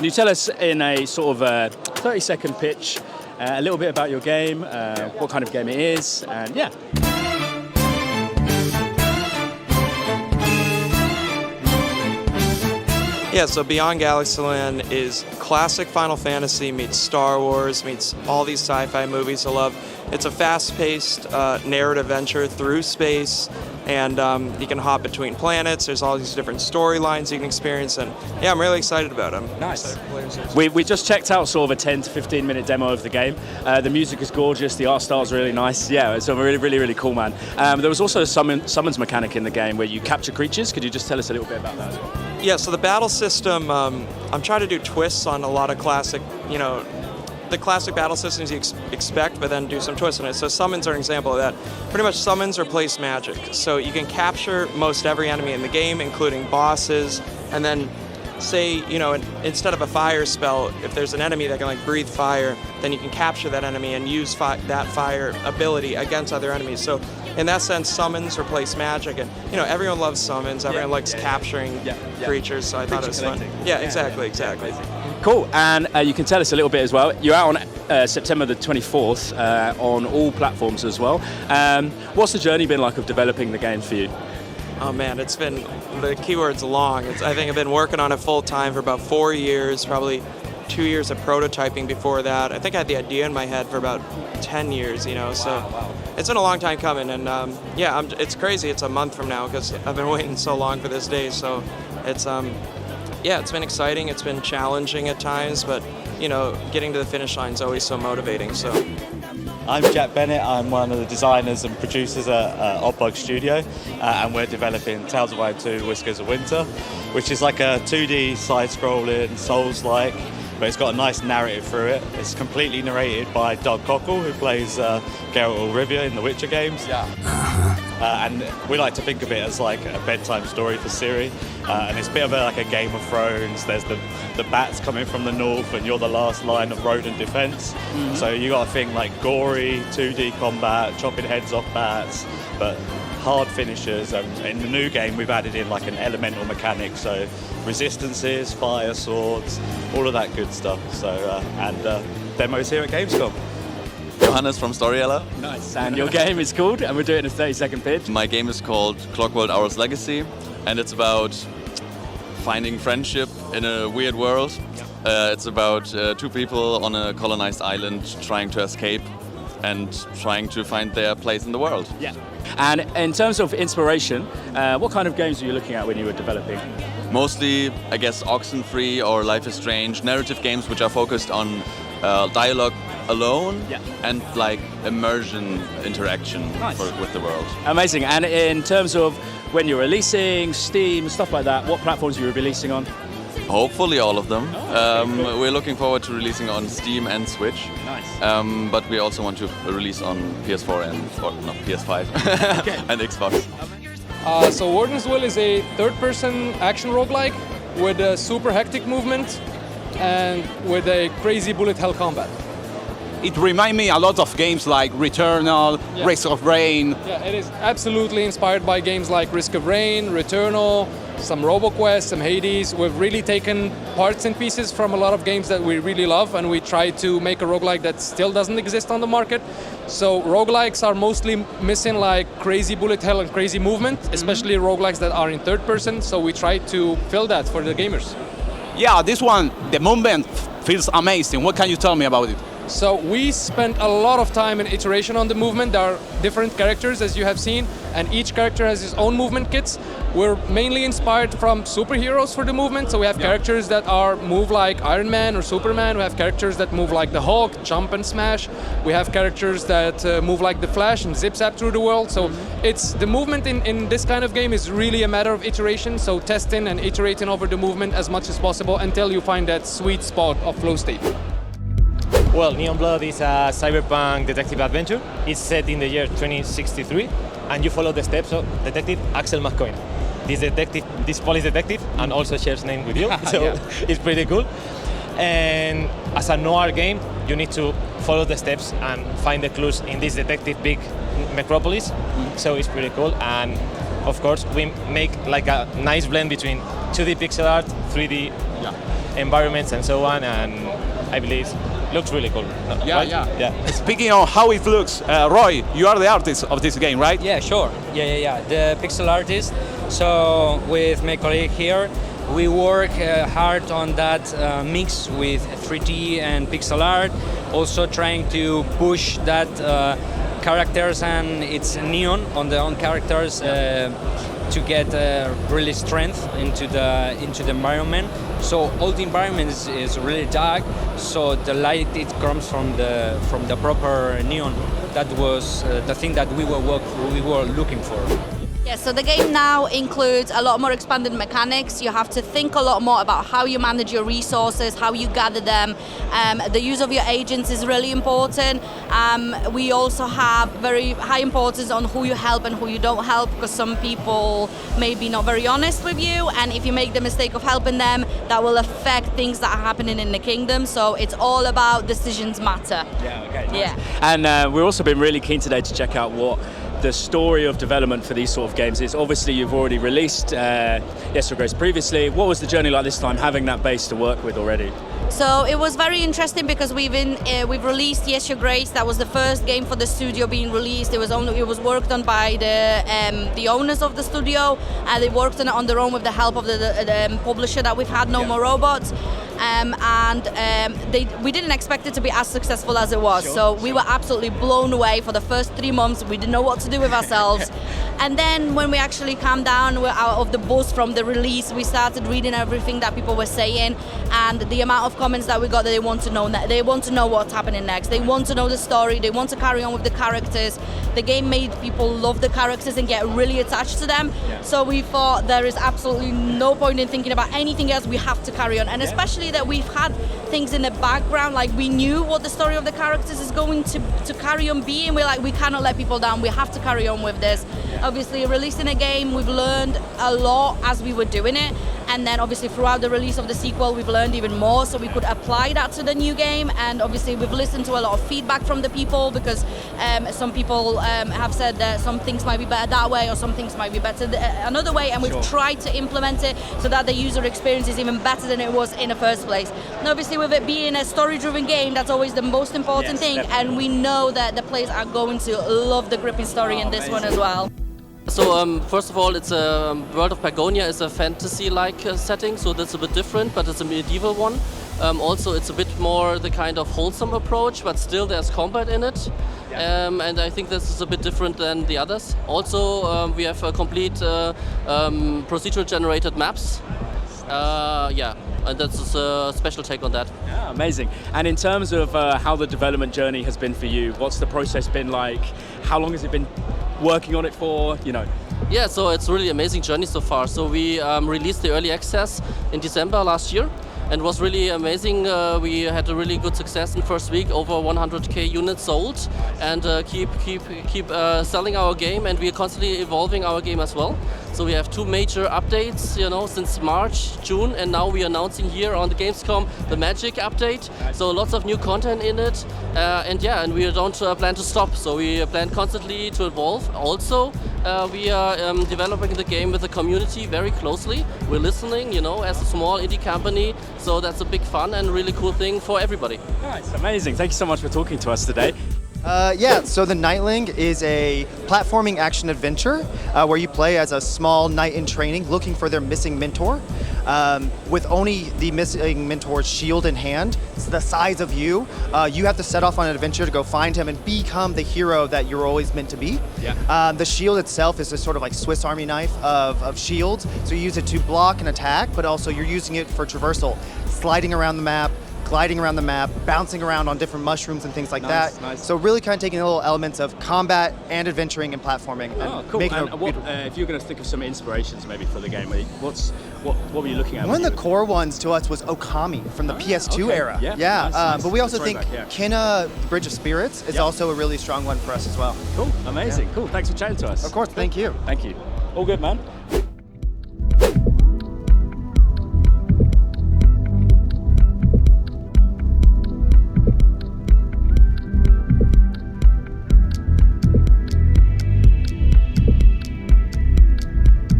Can you tell us in a sort of 30-second pitch a little bit about your game, what kind of game it is, and yeah. Yeah, so Beyond Galaxyland is classic Final Fantasy meets Star Wars, meets all these sci-fi movies I love. It's a fast-paced narrative venture through space, and you can hop between planets. There's all these different storylines you can experience, and yeah, I'm really excited about it. Nice. We just checked out sort of a 10 to 15 minute demo of the game. The music is gorgeous, the art style is really nice. Yeah, it's a really cool, man. There was also a summons mechanic in the game where you capture creatures. Could you just tell us a little bit about that as well? Yeah, so the battle system, I'm trying to do twists on a lot of classic, the classic battle systems you expect, but then do some twists in it. So summons are an example of that. Pretty much summons replace magic. So you can capture most every enemy in the game, including bosses, and then say, instead of a fire spell, if there's an enemy that can breathe fire, then you can capture that enemy and use that fire ability against other enemies. So in that sense, summons replace magic, and everyone loves summons. Everyone likes capturing creatures. So I thought it was fun. Yeah, exactly. Cool, and you can tell us a little bit as well. You're out on September the 24th on all platforms as well. What's the journey been like of developing the game for you? Oh man, it's been, the keyword's long. I think I've been working on it full time for about 4 years, probably 2 years of prototyping before that. I think I had the idea in my head for about 10 years, so it's been a long time coming, and it's crazy. It's a month from now because I've been waiting so long for this day, so it's it's been exciting, it's been challenging at times, but getting to the finish line is always so motivating. So I'm Jack Bennett. I'm one of the designers and producers at Oddbug Studio, and we're developing Tales of Iron 2 Whiskers of Winter, which is like a 2D side-scrolling, Souls-like, but it's got a nice narrative through it. It's completely narrated by Doug Cockle, who plays Geralt of Rivia in the Witcher games. Yeah. And we like to think of it as like a bedtime story for Ciri, and it's a bit of like a Game of Thrones. There's the bats coming from the north, and you're the last line of rodent defense. Mm-hmm. So you got to think like gory 2D combat, chopping heads off bats, but hard finishers. In the new game, we've added in like an elemental mechanic, so resistances, fire swords, all of that good stuff. So demos here at Gamescom. Johannes from Storyella. Nice. And your game is called, and we're doing a 30-second pitch. My game is called Clockworld, Aroll's Legacy, and it's about finding friendship in a weird world. It's about two people on a colonized island trying to escape and trying to find their place in the world. Yeah. And in terms of inspiration, what kind of games were you looking at when you were developing? Mostly, I guess, Oxenfree or Life is Strange, narrative games which are focused on dialogue alone and like immersion interaction with the world. Amazing. And in terms of when you're releasing, Steam, stuff like that, what platforms are you releasing on? Hopefully all of them. We're looking forward to releasing on Steam and Switch. Nice. But we also want to release on PS4 and PS5 and Xbox. So Warden's Will is a third-person action roguelike with a super hectic movement and with a crazy bullet hell combat. It reminds me a lot of games like Returnal, Risk of Rain. Yeah, it is absolutely inspired by games like Risk of Rain, Returnal, some RoboQuest, some Hades. We've really taken parts and pieces from a lot of games that we really love, and we try to make a roguelike that still doesn't exist on the market. So roguelikes are mostly missing like crazy bullet hell and crazy movement, especially roguelikes that are in third person. So we try to fill that for the gamers. Yeah, this one, the movement feels amazing. What can you tell me about it? So we spent a lot of time and iteration on the movement. There are different characters, as you have seen, and each character has his own movement kits. We're mainly inspired from superheroes for the movement. So we have characters that move like Iron Man or Superman. We have characters that move like the Hulk, jump and smash. We have characters that move like the Flash and zip-zap through the world. So it's the movement in this kind of game is really a matter of iteration. So testing and iterating over the movement as much as possible until you find that sweet spot of flow state. Well, Neon Blood is a cyberpunk detective adventure. It's set in the year 2063, and you follow the steps of Detective Axel McCoy. This police detective, and also shares name with you, so it's pretty cool. And as a noir game, you need to follow the steps and find the clues in this detective big metropolis. So it's pretty cool. And of course, we make like a nice blend between 2D pixel art, 3D environments and so on, and I believe it looks really cool. Yeah, right? yeah. Speaking of how it looks, Roy, you are the artist of this game, right? Yeah, sure. Yeah. The pixel artist. So with my colleague here, we work hard on that mix with 3D and pixel art. Also trying to push that characters and its neon on the own characters to get really strength into the environment. So all the environment is really dark. So the light it comes from the proper neon. That was the thing that we were looking for. Yeah, so the game now includes a lot more expanded mechanics. You have to think a lot more about how you manage your resources, how you gather them. The use of your agents is really important. We also have very high importance on who you help and who you don't help, because some people may be not very honest with you, and if you make the mistake of helping them, that will affect things that are happening in the kingdom. So it's all about decisions matter. Yeah, okay. Nice. Yeah. And we've also been really keen today to check out what the story of development for these sort of games is. Obviously, you've already released Yes Your Grace previously. What was the journey like this time, having that base to work with already? So it was very interesting because we've released Yes Your Grace. That was the first game for the studio being released. It was worked on by the owners of the studio, and they worked on it on their own with the help of the publisher that we've had, No More Robots. We didn't expect it to be as successful as it was. We were absolutely blown away for the first 3 months. We didn't know what to do with ourselves. And then when we actually calmed down, we're out of the buzz from the release, we started reading everything that people were saying, and the amount of comments that we got that they want to know what's happening next. They want to know the story, they want to carry on with the characters. The game made people love the characters and get really attached to them. Yeah. So we thought there is absolutely no point in thinking about anything else, we have to carry on. And especially that we've had things in the background, like we knew what the story of the characters is going to carry on being. We're like, we cannot let people down, we have to carry on with this. Yeah. Obviously releasing a game, we've learned a lot as we were doing it, and then obviously throughout the release of the sequel we've learned even more, so we could apply that to the new game. And obviously we've listened to a lot of feedback from the people, because some people have said that some things might be better that way or some things might be better another way, and we've tried to implement it so that the user experience is even better than it was in the first place. And obviously with it being a story-driven game, that's always the most important thing, definitely. And we know that the players are going to love the gripping story in this one as well. So first of all, it's a World of Pagonia is a fantasy-like setting, so that's a bit different, but it's a medieval one. Also, it's a bit more the kind of wholesome approach, but still there's combat in it. And I think this is a bit different than the others. Also, we have a complete procedural generated maps. And that's a special take on that. Yeah, amazing. And in terms of how the development journey has been for you, what's the process been like? How long has it been working on it for, Yeah, so it's really amazing journey so far. So we released the early access in December last year, and it was really amazing. We had a really good success in the first week, over 100k units sold, and keep selling our game, and we are constantly evolving our game as well. So we have 2 major updates, since March, June, and now we are announcing here on the Gamescom the Magic update. So lots of new content in it, and we don't plan to stop. So we plan constantly to evolve. Also, we are developing the game with the community very closely. We're listening, as a small indie company. So that's a big fun and really cool thing for everybody. Nice, amazing. Thank you so much for talking to us today. So the Knightling is a platforming action adventure where you play as a small knight in training looking for their missing mentor. With only the missing mentor's shield in hand, it's the size of you, you have to set off on an adventure to go find him and become the hero that you're always meant to be. Yeah. The shield itself is a sort of like Swiss Army knife of shields, so you use it to block and attack, but also you're using it for traversal, sliding around the map, gliding around the map, bouncing around on different mushrooms and things like that. Nice. So really kind of taking little elements of combat and adventuring and platforming. And cool. And if you're going to think of some inspirations maybe for the game, what were you looking at? One of the core ones to us was Okami from the PS2 era. Yeah. Nice. But we also think Kina, Bridge of Spirits, is also a really strong one for us as well. Cool, amazing, cool. Thanks for chatting to us. Of course, thank you. Thank you. All good, man.